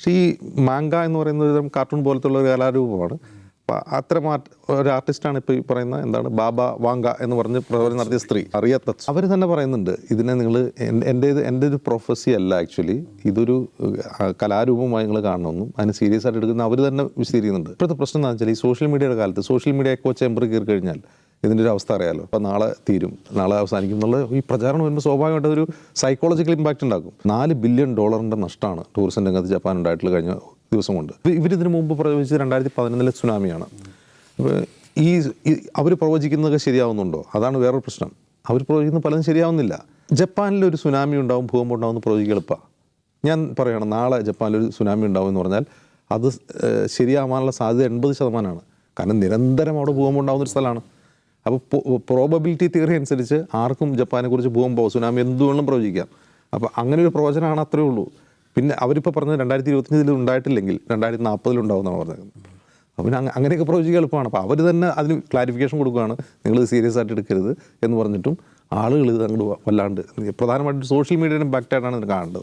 പക്ഷേ ഈ മാങ്ക എന്ന് പറയുന്ന ഒരു കാർട്ടൂൺ പോലത്തെ ഉള്ള ഒരു കലാരൂപമാണ്. അപ്പോൾ അത്തരം ഒരു ആർട്ടിസ്റ്റാണ് ഇപ്പോൾ ഈ പറയുന്ന എന്താണ് ബാബ വാങ്ക എന്ന് പറഞ്ഞ് പ്രവർത്തനം നടത്തിയ സ്ത്രീ അറിയാത്ത. അവർ തന്നെ പറയുന്നുണ്ട് ഇതിനെ നിങ്ങൾ എൻ്റെ ഒരു പ്രൊഫസി അല്ല, ആക്ച്വലി ഇതൊരു കലാരൂപമായി നിങ്ങൾ കാണണമെന്നും അതിന് സീരിയസ് ആയിട്ട് എടുക്കുന്ന അവർ തന്നെ വിശദീകരിക്കുന്നുണ്ട്. ഇപ്പോഴത്തെ പ്രശ്നം എന്താണെന്ന് വെച്ചാൽ ഈ സോഷ്യൽ മീഡിയയുടെ കാലത്ത് സോഷ്യൽ മീഡിയ എക്കോ ചേമ്പർ കയറി കഴിഞ്ഞാൽ ഇതിൻ്റെ ഒരു അവസ്ഥ അറിയാമല്ലോ. അപ്പോൾ നാളെ തീരും, നാളെ അവസാനിക്കും എന്നുള്ള ഈ പ്രചാരണം വരുമ്പോൾ സ്വാഭാവികമായിട്ട് ഒരു സൈക്കോളജിക്കൽ ഇമ്പാക്റ്റ് ഉണ്ടാക്കും. $4 ബില്യൺ നഷ്ടമാണ് ടൂറിസം രംഗത്ത് ജപ്പാൻ ഉണ്ടായിട്ടുള്ള കഴിഞ്ഞ ദിവസം കൊണ്ട്. ഇവരിതിനു മുമ്പ് പ്രവചിച്ചത് 2011 സുനാമിയാണ്. അപ്പോൾ ഈ അവർ പ്രവചിക്കുന്നതൊക്കെ ശരിയാവുന്നുണ്ടോ? അതാണ് വേറൊരു പ്രശ്നം. അവർ പ്രവചിക്കുന്ന പലതും ശരിയാവുന്നില്ല. ജപ്പാനിലൊരു സുനാമി ഉണ്ടാവും, ഭൂകമ്പം ഉണ്ടാവും എന്ന് പ്രവചിക്കുക എളുപ്പമാണ്. ഞാൻ പറയുകയാണ് നാളെ ജപ്പാനിലൊരു സുനാമി ഉണ്ടാവും എന്ന് പറഞ്ഞാൽ അത് ശരിയാവാനുള്ള സാധ്യത 80%. കാരണം നിരന്തരം അവിടെ ഭൂകമ്പം ഉണ്ടാകുന്നൊരു സ്ഥലമാണ്. അപ്പോൾ പ്രോബബിലിറ്റി തിയറി അനുസരിച്ച് ആർക്കും ജപ്പാനെക്കുറിച്ച് ഭൂകമ്പോ സുനാമി എന്തുകൊണ്ടും പ്രവചിക്കാം. അപ്പോൾ അങ്ങനെ ഒരു പ്രവചനമാണ്, അത്രേ ഉള്ളൂ. പിന്നെ അവരിപ്പോൾ പറഞ്ഞത് 2025 ഉണ്ടായിട്ടില്ലെങ്കിൽ 2040 ഉണ്ടാവുമെന്നാണ് പറഞ്ഞത്. അപ്പോൾ പിന്നെ അങ്ങനെയൊക്കെ പ്രവചിക്കുക എളുപ്പമാണ്. അപ്പോൾ അവർ തന്നെ അതിന് ക്ലാരിഫിക്കേഷൻ കൊടുക്കുകയാണ്, നിങ്ങൾ സീരിയസ് ആയിട്ട് എടുക്കരുത് എന്ന് പറഞ്ഞിട്ടും ആളുകൾ ഇത് അങ്ങോട്ട് വല്ലാണ്ട് പ്രധാനമായിട്ടും സോഷ്യൽ മീഡിയയുടെ ഇമ്പാക്റ്റായിട്ടാണ് ഇത് കാണേണ്ടത്.